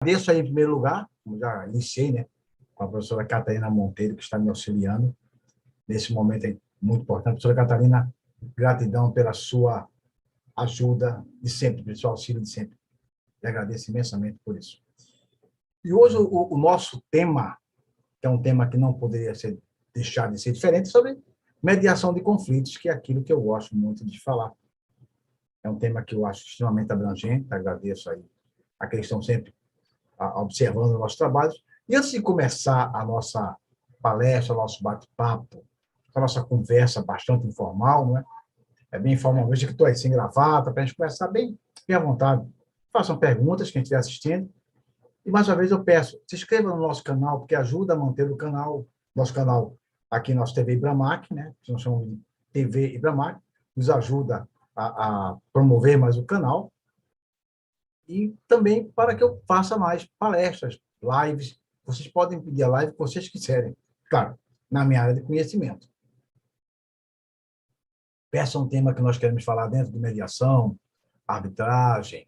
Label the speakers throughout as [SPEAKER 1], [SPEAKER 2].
[SPEAKER 1] Agradeço aí, em primeiro lugar, como já iniciei, né, com a professora Catarina Monteiro, que está me auxiliando nesse momento aí muito importante. Professora Catarina, gratidão pela sua ajuda de sempre, pelo seu auxílio de sempre. E agradeço imensamente por isso. E hoje o nosso tema, que é um tema que não poderia ser deixado de ser diferente, é sobre mediação de conflitos, que é aquilo que eu gosto muito de falar. É um tema que eu acho extremamente abrangente, agradeço aí a que estão sempre observando os nossos trabalhos. E antes de começar a nossa palestra, o nosso bate-papo, a nossa conversa bastante informal, não é? É bem informal, veja que estou aí sem gravata, para a gente conversar bem à vontade. Façam perguntas, quem estiver assistindo. E, mais uma vez, eu peço, se inscreva no nosso canal, porque ajuda a manter o canal, nosso canal aqui, nosso TV Ibramac, né? Que nós chamamos de TV Ibramac, nos ajuda a promover mais o canal e também para que eu faça mais palestras, lives. Vocês podem pedir a live que vocês quiserem, claro, na minha área de conhecimento. Peça um tema que nós queremos falar dentro de mediação, arbitragem.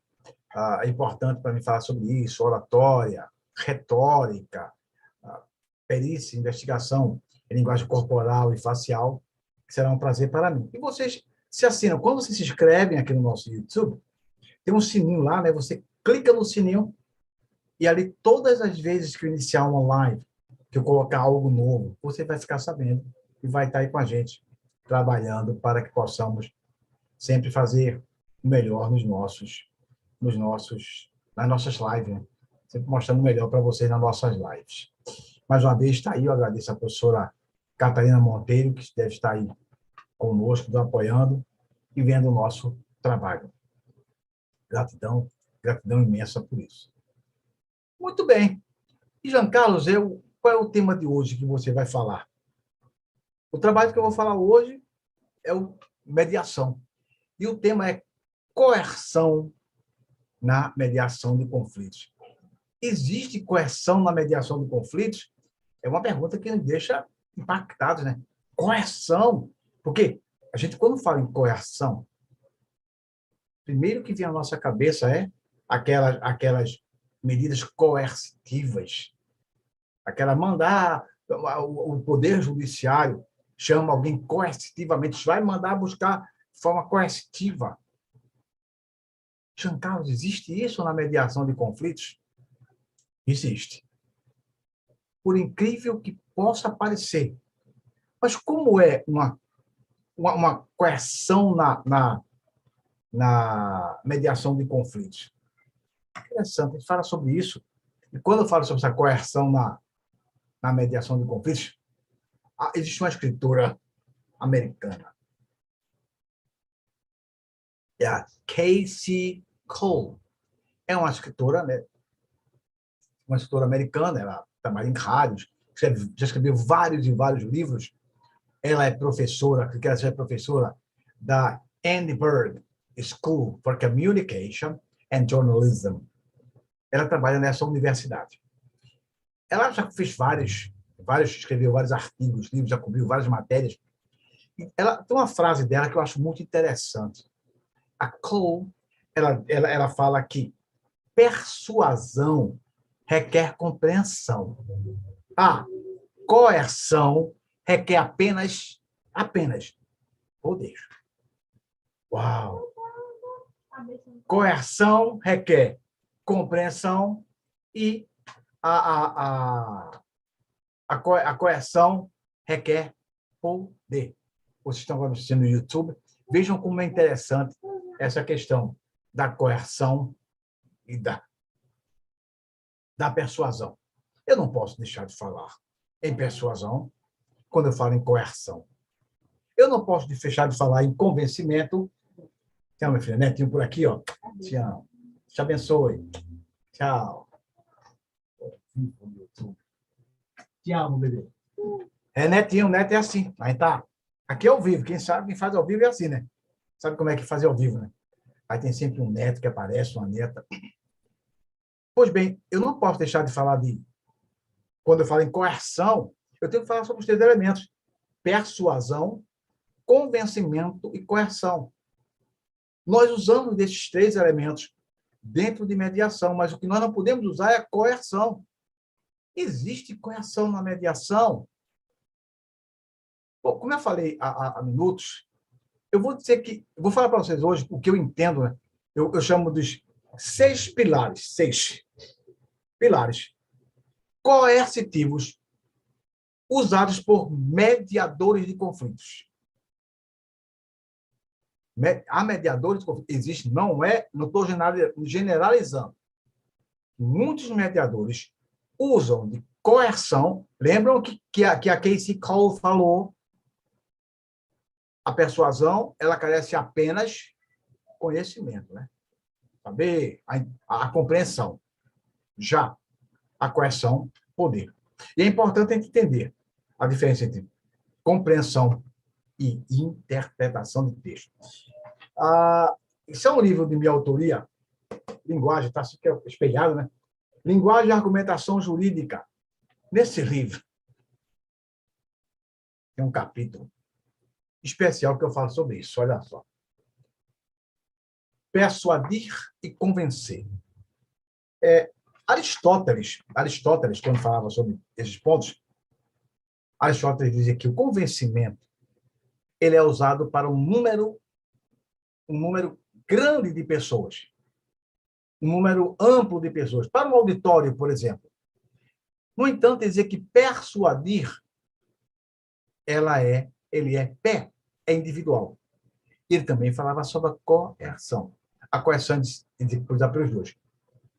[SPEAKER 1] É importante para mim falar sobre isso, oratória, retórica, perícia, investigação em linguagem corporal e facial, que será um prazer para mim. E vocês se assinam. Quando vocês se inscrevem aqui no nosso YouTube, tem um sininho lá, né? Você clica no sininho e ali, todas as vezes que eu iniciar uma live, que eu colocar algo novo, você vai ficar sabendo e vai estar aí com a gente, trabalhando para que possamos sempre fazer o melhor nas nossas lives, né? Sempre mostrando o melhor para vocês nas nossas lives. Mais uma vez, está aí, eu agradeço a professora Catarina Monteiro, que deve estar aí conosco, nos apoiando e vendo o nosso trabalho. Gratidão, gratidão imensa por isso. Muito bem. E, Jean Carlos, qual é o tema de hoje que você vai falar? O trabalho que eu vou falar hoje é o mediação. E o tema é coerção na mediação de conflitos. Existe coerção na mediação de conflitos? É uma pergunta que nos deixa impactados, né? Coerção? Porque a gente, quando fala em coerção, primeiro que vem à nossa cabeça é aquelas medidas coercitivas, aquela mandar o poder judiciário chama alguém coercitivamente, vai mandar buscar de forma coercitiva. Jean Carlos, existe isso na mediação de conflitos? Existe. Por incrível que possa parecer. Mas como é uma coerção na mediação de conflitos? Interessante, a gente fala sobre isso. E quando eu falo sobre essa coerção na mediação de conflitos, existe uma escritora americana, é a Casey Cole. É uma escritora, né? Uma escritora americana, ela trabalha em rádios, já escreveu vários e vários livros. Ela é professora, que ela seja professora da Edinburgh School for Communication and Journalism. Ela trabalha nessa universidade. Ela já fez escreveu vários artigos, livros, já cobriu várias matérias. Ela tem uma frase dela que eu acho muito interessante. A Cole, ela fala que persuasão requer compreensão. A coerção requer apenas poder. Uau! Coerção requer compreensão e a coerção requer poder. Vocês estão assistindo no YouTube, vejam como é interessante essa questão da coerção e da persuasão. Eu não posso deixar de falar em persuasão quando eu falo em coerção. Eu não posso deixar de falar em convencimento. Tchau, minha filha. Netinho por aqui, ó. Te amo. Te abençoe. Tchau. Te amo, bebê. É, Netinho, Neto é assim. Aí tá. Aqui é ao vivo. Quem sabe, quem faz ao vivo é assim, né? Sabe como é que faz ao vivo, né? Aí tem sempre um neto que aparece, uma neta. Pois bem, eu não posso deixar de falar quando eu falo em coerção, eu tenho que falar sobre os 3 elementos: persuasão, convencimento e coerção. Nós usamos desses 3 elementos dentro de mediação, mas o que nós não podemos usar é a coerção. Existe coerção na mediação? Bom, como eu falei há minutos, eu vou dizer que, eu vou falar para vocês hoje o que eu entendo, né? Eu chamo dos 6 pilares coercitivos usados por mediadores de conflitos. Há mediadores de conflitos, existe, não estou generalizando. Muitos mediadores usam de coerção. Lembram que a Casey Cole falou? A persuasão, ela carece apenas conhecimento, né? Saber, a compreensão. Já a coerção, poder. E é importante a gente entender a diferença entre compreensão e interpretação de texto. Isso é um livro de minha autoria, linguagem, está assim espelhado, né? Linguagem e argumentação jurídica. Nesse livro, tem um capítulo especial que eu falo sobre isso, olha só. Persuadir e convencer. Aristóteles, quando falava sobre esses pontos, Aristóteles dizia que o convencimento ele é usado para um número grande de pessoas, um número amplo de pessoas. Para um auditório, por exemplo. No entanto, dizer que persuadir, é individual. Ele também falava sobre a coerção. A coerção é de usar para os dois,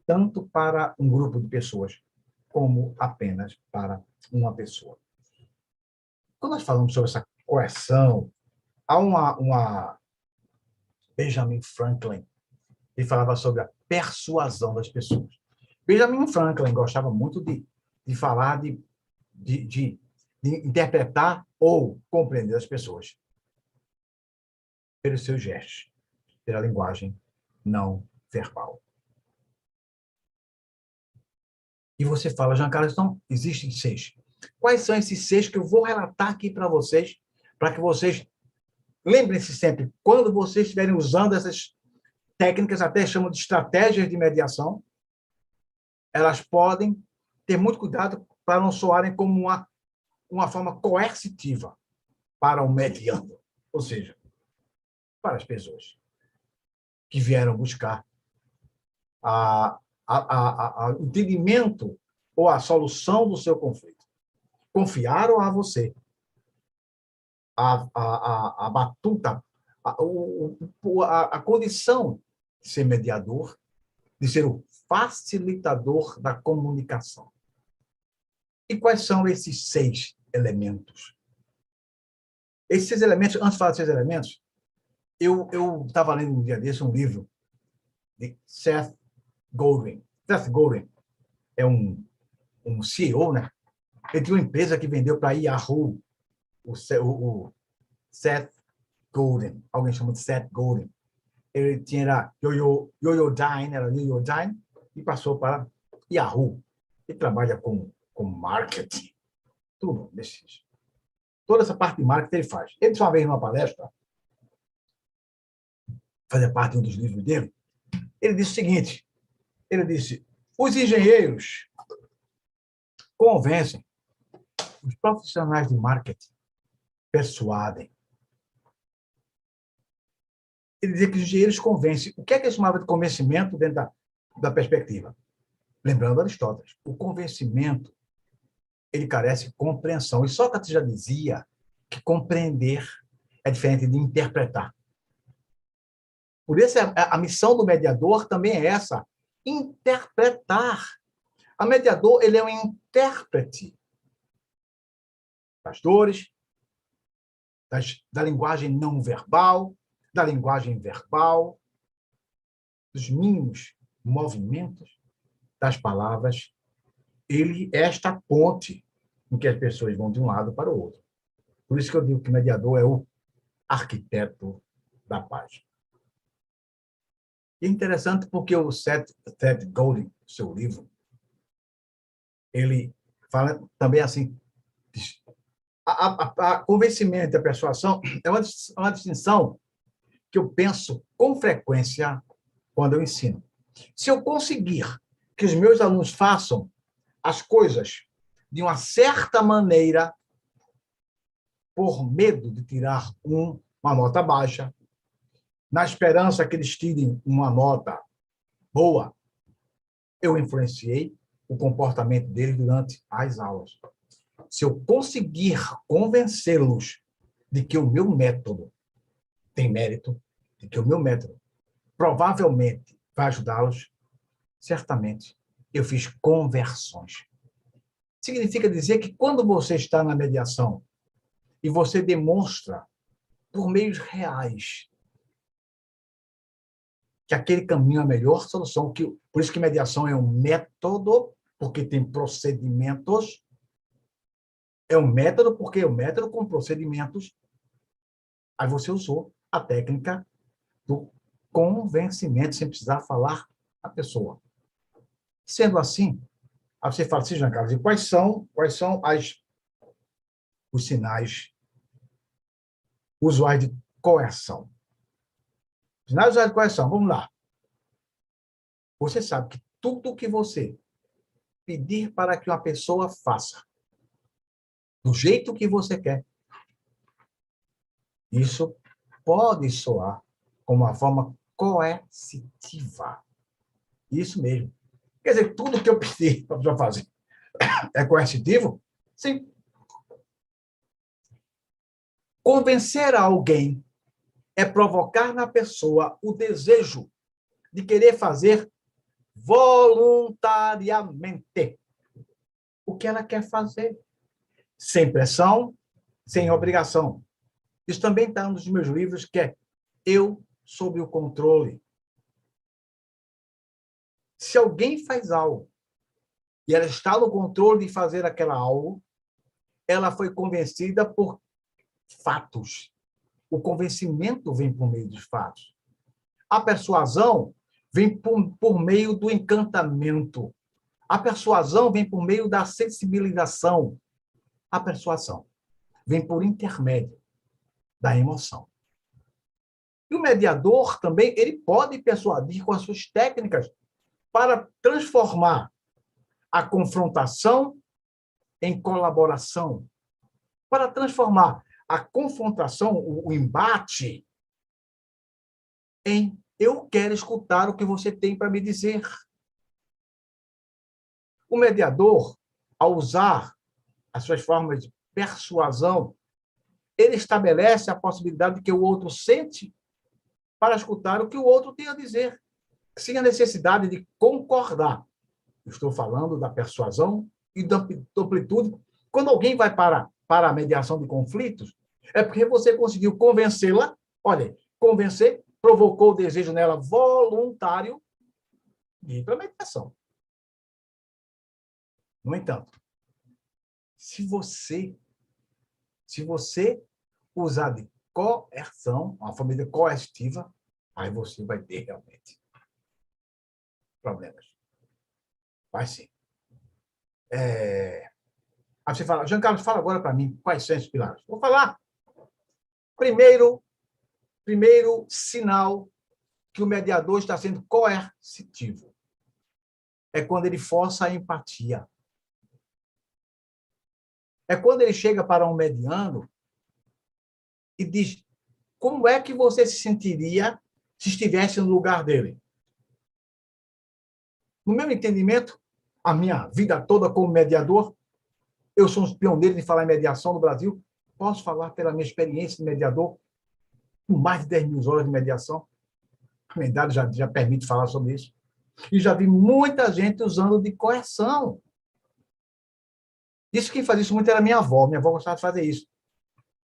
[SPEAKER 1] tanto para um grupo de pessoas, como apenas para uma pessoa. Quando nós falamos sobre essa coerção, há uma Benjamin Franklin, ele falava sobre a persuasão das pessoas. Benjamin Franklin gostava muito de falar, de interpretar ou compreender as pessoas pelos seus gestos, pela linguagem não verbal. E você fala, Jean Carlos, então, existem 6. Quais são esses 6 que eu vou relatar aqui para vocês, para que vocês lembrem-se sempre, quando vocês estiverem usando essas técnicas, até chamam de estratégias de mediação, elas podem ter muito cuidado para não soarem como uma forma coercitiva para o mediando, ou seja, para as pessoas que vieram buscar o entendimento ou a solução do seu conflito. Confiaram a você a batuta, a condição de ser mediador, de ser o facilitador da comunicação. E quais são esses 6 elementos? Esses 6 elementos, antes de falar desses elementos, eu estava lendo um dia desse um livro de Seth Godin. Seth Godin é um CEO, né? Ele tinha uma empresa que vendeu para a Yahoo, o Seth Godin. Alguém chama de Seth Godin. Ele tinha Yoyodyne, era Yoyodyne, e passou para Yahoo. Ele trabalha com marketing, tudo desses. Toda essa parte de marketing ele faz. Ele, uma vez, numa palestra, fazia parte de um dos livros dele, ele disse o seguinte, ele disse, os engenheiros convencem, os profissionais de marketing persuadem. Ele dizia que os engenheiros convencem. O que é que ele chamava de convencimento dentro da perspectiva? Lembrando Aristóteles, o convencimento ele carece de compreensão. E Sócrates já dizia que compreender é diferente de interpretar. Por isso, a missão do mediador também é essa, interpretar. O mediador ele é um intérprete das dores, da linguagem não verbal, da linguagem verbal, dos mínimos movimentos das palavras. Ele é esta ponte em que as pessoas vão de um lado para o outro. Por isso que eu digo que o mediador é o arquiteto da paz. E é interessante porque o Seth Godin, seu livro, ele fala também assim, a convencimento e a persuasão é uma distinção que eu penso com frequência quando eu ensino. Se eu conseguir que os meus alunos façam as coisas de uma certa maneira, por medo de tirar uma nota baixa, na esperança que eles tirem uma nota boa, eu influenciei o comportamento deles durante as aulas. Se eu conseguir convencê-los de que o meu método tem mérito, de que o meu método provavelmente vai ajudá-los, certamente eu fiz conversões. Significa dizer que quando você está na mediação e você demonstra por meios reais que aquele caminho é a melhor solução, por isso que mediação é um método, porque tem procedimentos, é um método, porque é um método com procedimentos, aí você usou a técnica do convencimento, sem precisar falar a pessoa. Sendo assim, aí você fala assim, Jean Carlos, e quais são os sinais usuais de coerção? Sinais usuais de coerção, vamos lá. Você sabe que tudo que você pedir para que uma pessoa faça, do jeito que você quer, isso pode soar como uma forma coercitiva. Isso mesmo. Quer dizer, tudo que eu pedi para a pessoa fazer é coercitivo? Sim. Convencer alguém é provocar na pessoa o desejo de querer fazer voluntariamente o que ela quer fazer, sem pressão, sem obrigação. Isso também está nos meus livros, que é Eu Sob o Controle. Se alguém faz algo e ela está no controle de fazer aquela algo, ela foi convencida por fatos. O convencimento vem por meio dos fatos. A persuasão vem por meio do encantamento. A persuasão vem por meio da sensibilização. A persuasão vem por intermédio da emoção. E o mediador também, ele pode persuadir com as suas técnicas para transformar a confrontação em colaboração, para transformar a confrontação, o embate, em eu quero escutar o que você tem para me dizer. O mediador, ao usar as suas formas de persuasão, ele estabelece a possibilidade de que o outro sente para escutar o que o outro tem a dizer, sem a necessidade de concordar. Estou falando da persuasão e da amplitude. Quando alguém vai para a mediação de conflitos, é porque você conseguiu convencê-la. Olha, convencer provocou o desejo nela voluntário de ir para a mediação. No entanto, se você usar de coerção, uma família coercitiva, aí você vai ter realmente problemas. Vai sim. Aí você fala, Jean Carlos, fala agora para mim quais são esses pilares. Vou falar. Primeiro sinal que o mediador está sendo coercitivo é quando ele força a empatia. É quando ele chega para um mediano e diz, como é que você se sentiria se estivesse no lugar dele? No meu entendimento, a minha vida toda como mediador, eu sou um pioneiro em falar em mediação no Brasil, posso falar pela minha experiência de mediador, com mais de 10 mil horas de mediação, a minha idade já permite falar sobre isso, e já vi muita gente usando de coerção. Isso quem fazia isso muito era minha avó gostava de fazer isso.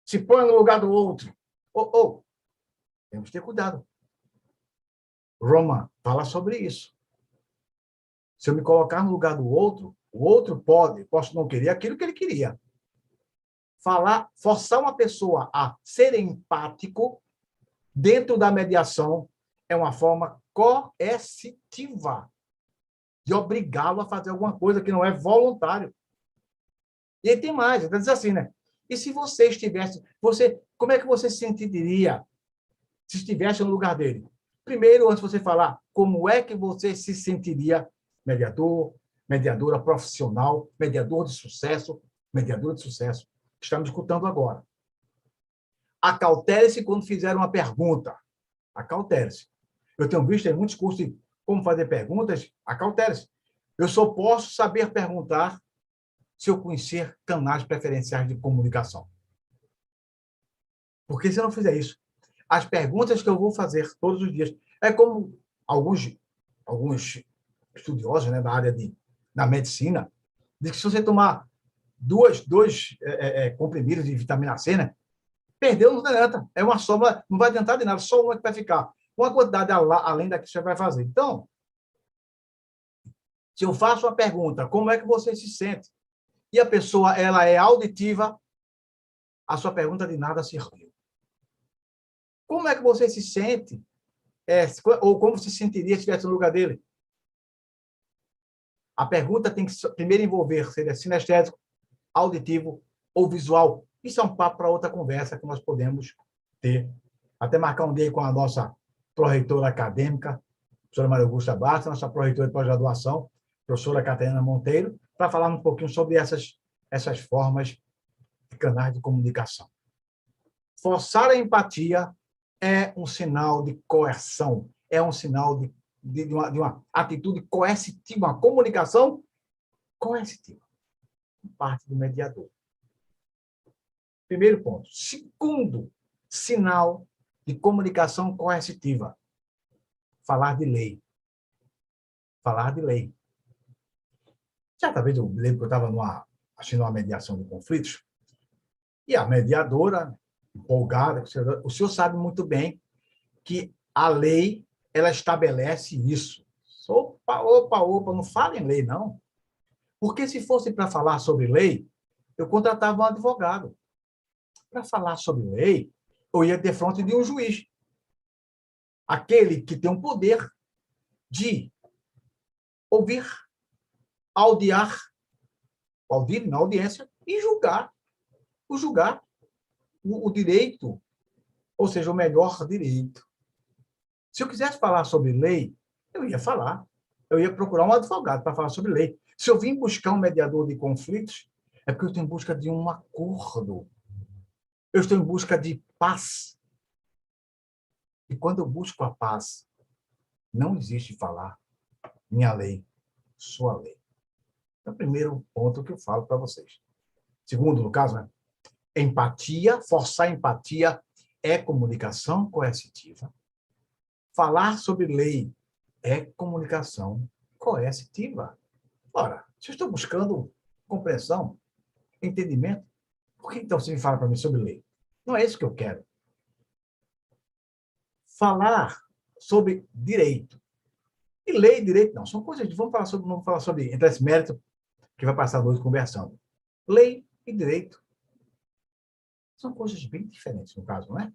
[SPEAKER 1] Se põe no lugar do outro. Temos que ter cuidado. Roman fala sobre isso. Se eu me colocar no lugar do outro, o outro posso não querer aquilo que ele queria. Forçar uma pessoa a ser empático dentro da mediação é uma forma coercitiva de obrigá-lo a fazer alguma coisa que não é voluntário. E aí tem mais, ele diz assim, né? E se você estivesse, como é que você se sentiria se estivesse no lugar dele? Primeiro, antes de você falar, como é que você se sentiria mediador, mediadora profissional, mediador de sucesso, mediadora de sucesso, que está me escutando agora. Acautele-se quando fizer uma pergunta. Acautele-se. Eu tenho visto em muitos cursos de como fazer perguntas, acautele-se. Eu só posso saber perguntar se eu conhecer canais preferenciais de comunicação. Porque se eu não fizer isso, as perguntas que eu vou fazer todos os dias, é como alguns estudiosos, né, da área da medicina, diz que se você tomar dois comprimidos de vitamina C, né, perdeu, não adianta. É uma soma, não vai adiantar de nada, só uma que vai ficar. Uma quantidade além da que você vai fazer. Então, se eu faço uma pergunta, como é que você se sente? E a pessoa ela é auditiva, a sua pergunta de nada serviu. Como é que você se sente? Ou como se sentiria se estivesse no lugar dele? A pergunta tem que primeiro envolver se ele é sinestésico, auditivo ou visual. Isso é um papo para outra conversa que nós podemos ter. Até marcar um dia com a nossa pró-reitora acadêmica, professora Maria Augusta Bastos, nossa pró-reitora de pós-graduação, professora Catarina Monteiro, para falar um pouquinho sobre essas formas de canais de comunicação. Forçar a empatia é um sinal de coerção, é um sinal de uma atitude coercitiva, uma comunicação coercitiva, parte do mediador. Primeiro ponto. Segundo sinal de comunicação coercitiva, falar de lei. Falar de lei. Certa vez eu lembro que eu estava assistindo uma mediação de conflitos, e a mediadora, empolgada, o senhor sabe muito bem que a lei ela estabelece isso. Opa, não fala em lei, não. Porque se fosse para falar sobre lei, eu contratava um advogado. Para falar sobre lei, eu ia de frente de um juiz. Aquele que tem o poder de ouvir, audir na audiência e julgar o direito, ou seja, o melhor direito. Se eu quisesse falar sobre lei, eu ia falar. Eu ia procurar um advogado para falar sobre lei. Se eu vim buscar um mediador de conflitos, é porque eu estou em busca de um acordo. Eu estou em busca de paz. E quando eu busco a paz, não existe falar minha lei, sua lei. É o primeiro ponto que eu falo para vocês. Segundo, no caso, né? Empatia, forçar empatia é comunicação coercitiva. Falar sobre lei é comunicação coercitiva. Ora, se eu estou buscando compreensão, entendimento, por que então você me fala para mim sobre lei? Não é isso que eu quero. Falar sobre direito. E lei e direito, não. São coisas. Vamos falar sobre entrar esse mérito que vai passar a noite conversando. Lei e direito são coisas bem diferentes, no caso, não é?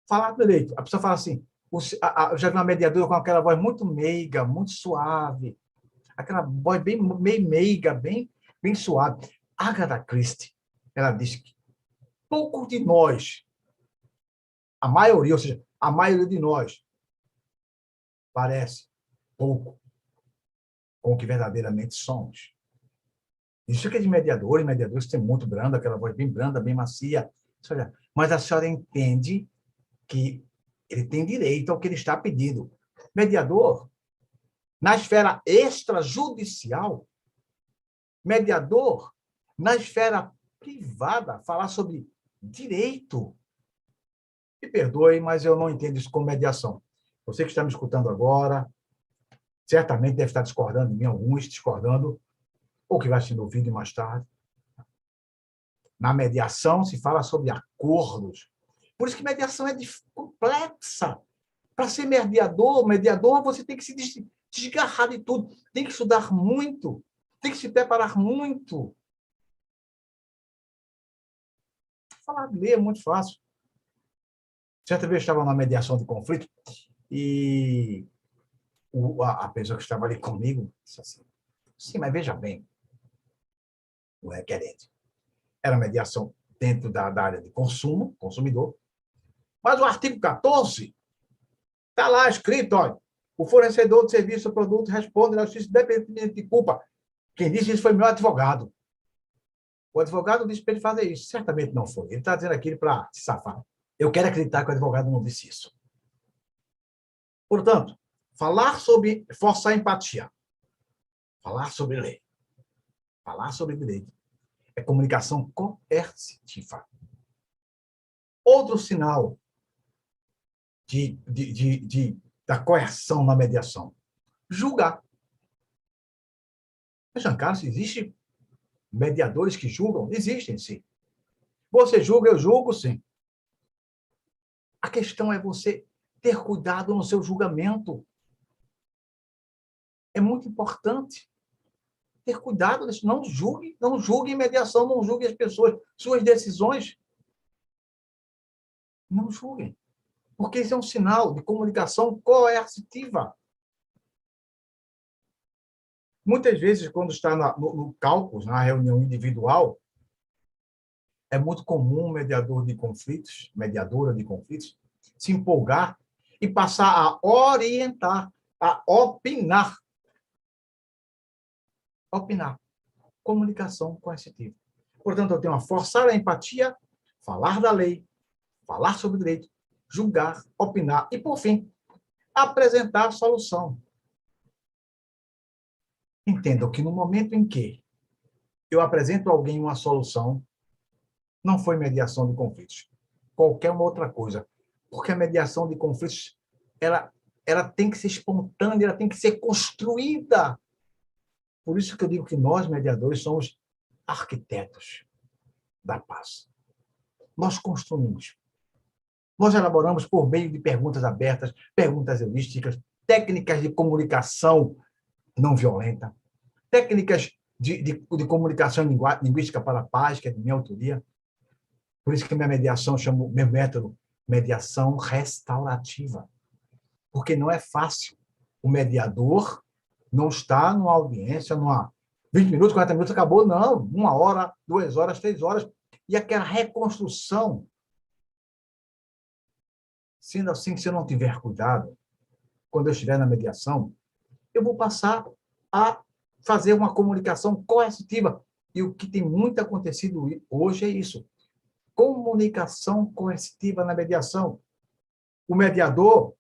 [SPEAKER 1] Falar direito. A pessoa fala assim, eu já vi uma mediadora com aquela voz muito meiga, muito suave, aquela voz bem meio meiga, bem suave. Agatha Christie, ela diz que poucos de nós, a maioria, ou seja, a maioria de nós, parece pouco com o que verdadeiramente somos. Isso que é de mediador, e mediadores tem muito branda, aquela voz bem branda, bem macia. Mas a senhora entende que ele tem direito ao que ele está pedindo. Mediador, na esfera extrajudicial, mediador, na esfera privada, falar sobre direito. Me perdoe, mas eu não entendo isso como mediação. Você que está me escutando agora, certamente deve estar discordando de mim, alguns discordando, ou que vai assistir no vídeo mais tarde. Na mediação se fala sobre acordos. Por isso que mediação é complexa. Para ser mediador, você tem que se desgarrar de tudo. Tem que estudar muito. Tem que se preparar muito. Falar de lei é muito fácil. Certa vez eu estava na mediação de conflito e a pessoa que estava ali comigo disse assim, sim, mas veja bem, o requerente. Era mediação dentro da área de consumo, consumidor, mas o artigo 14 está lá escrito, olha, O fornecedor de serviço ou produto responde na justiça independente de culpa. Quem disse isso foi meu advogado. O advogado disse para ele fazer isso. Certamente não foi. Ele está dizendo aquilo para se safar. Eu quero acreditar que o advogado não disse isso. Portanto, falar sobre forçar a empatia, falar sobre lei, falar sobre direito, é comunicação coercitiva. Outro sinal da coerção na mediação, julgar. Giancarlo, se existe mediadores que julgam? Existem, sim. Você julga, eu julgo, sim. A questão é você ter cuidado no seu julgamento. É muito importante ter cuidado. Não julgue em mediação, não julgue as pessoas, suas decisões. Não julguem, porque isso é um sinal de comunicação coercitiva. Muitas vezes, quando está no cálculo, na reunião individual, é muito comum um mediador de conflitos, mediadora de conflitos, se empolgar e passar a orientar, a opinar. Opinar. Comunicação coercitiva. Portanto, eu tenho a forçar a empatia, falar da lei, falar sobre direito, julgar, opinar e, por fim, apresentar a solução. Entendam que no momento em que eu apresento a alguém uma solução, não foi mediação de conflitos. Qualquer uma outra coisa. Porque a mediação de conflitos, ela tem que ser espontânea, ela tem que ser construída. Por isso que eu digo que nós, mediadores, somos arquitetos da paz. Nós construímos. Nós elaboramos por meio de perguntas abertas, perguntas heurísticas, técnicas de comunicação não violenta, técnicas de comunicação linguística para a paz, que é de minha autoria. Por isso que minha mediação, chamo meu método mediação restaurativa. Porque não é fácil. O mediador não está numa audiência, 20 minutos, 40 minutos, acabou, não. 1 hora, 2 horas, 3 horas. E aquela reconstrução. Sendo assim, se eu não tiver cuidado, quando eu estiver na mediação, eu vou passar a fazer uma comunicação coercitiva. E o que tem muito acontecido hoje é isso. Comunicação coercitiva na mediação. O mediador,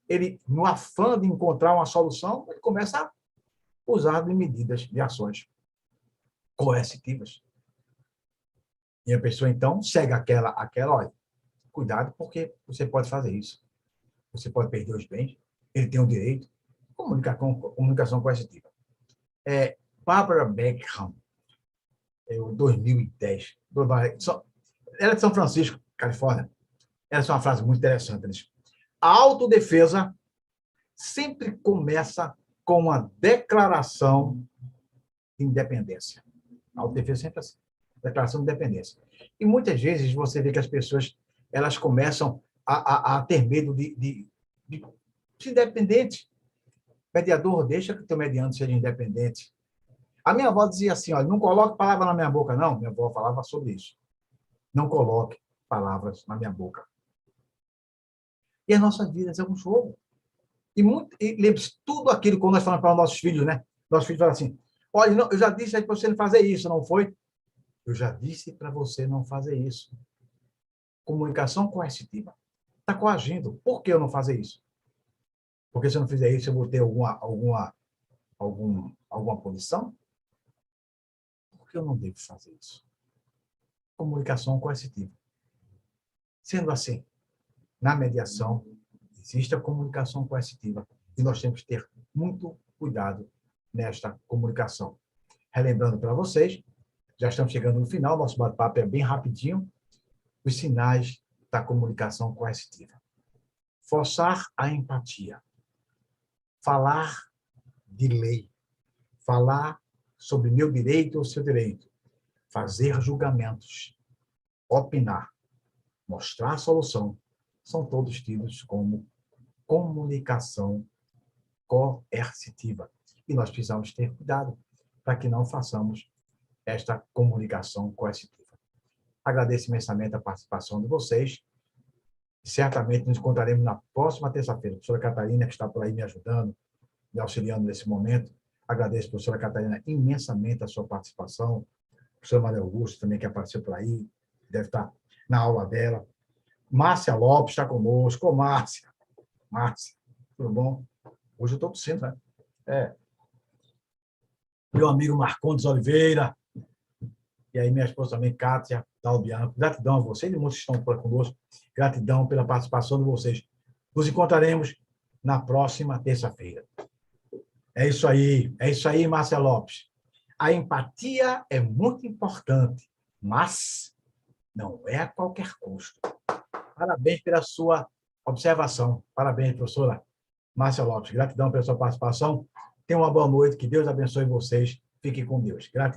[SPEAKER 1] ele, no afã de encontrar uma solução, ele começa a usar de medidas, de ações coercitivas. E a pessoa, então, segue olha, cuidado, porque você pode fazer isso. Você pode perder os bens, ele tem o direito. Comunicação coercitiva. Barbara Beckham, 2010. Ela é de São Francisco, Califórnia. Essa é uma frase muito interessante. A autodefesa sempre começa com uma declaração de independência. A autodefesa sempre é assim. Declaração de independência. E muitas vezes você vê que as pessoas elas começam a ter medo de ser independente. Mediador, deixa que o teu mediano seja independente. A minha avó dizia assim, olha, não coloque palavras na minha boca, não. Minha avó falava sobre isso. Não coloque palavras na minha boca. E as nossas vidas é um jogo. E lembre-se, tudo aquilo que nós falamos para os nossos filhos, né? Nossos filhos falam assim, olha, não, eu já disse aí para você não fazer isso, não foi? Eu já disse para você não fazer isso. Comunicação coercitiva. Está coagindo. Por que eu não fazer isso? Porque se eu não fizer isso, eu vou ter alguma punição? Por que eu não devo fazer isso? Comunicação coercitiva. Sendo assim, na mediação, existe a comunicação coercitiva e nós temos que ter muito cuidado nesta comunicação. Relembrando para vocês, já estamos chegando no final, nosso bate-papo é bem rapidinho, os sinais da comunicação coercitiva. Forçar a empatia. Falar de lei. Falar sobre meu direito ou seu direito. Fazer julgamentos. Opinar. Mostrar a solução. São todos tidos como comunicação coercitiva. E nós precisamos ter cuidado para que não façamos esta comunicação coercitiva. Agradeço imensamente a participação de vocês. Certamente nos encontraremos na próxima terça-feira. Professora Catarina, que está por aí me ajudando, me auxiliando nesse momento. Agradeço, professora Catarina, imensamente a sua participação. Professora Maria Augusto também, que apareceu por aí, deve estar na aula dela. Márcia Lopes está conosco. Ô, Márcia. Márcia, tudo bom? Hoje eu estou tossindo, né? Meu amigo Marcondes Oliveira, e aí minha esposa também, Kátia Dalbianco. Gratidão a vocês e muitos que estão por aqui conosco. Gratidão pela participação de vocês. Nos encontraremos na próxima terça-feira. É isso aí, Márcia Lopes. A empatia é muito importante, mas não é a qualquer custo. Parabéns pela sua observação. Parabéns, professora Márcia Lopes. Gratidão pela sua participação. Tenham uma boa noite. Que Deus abençoe vocês. Fiquem com Deus. Gratidão.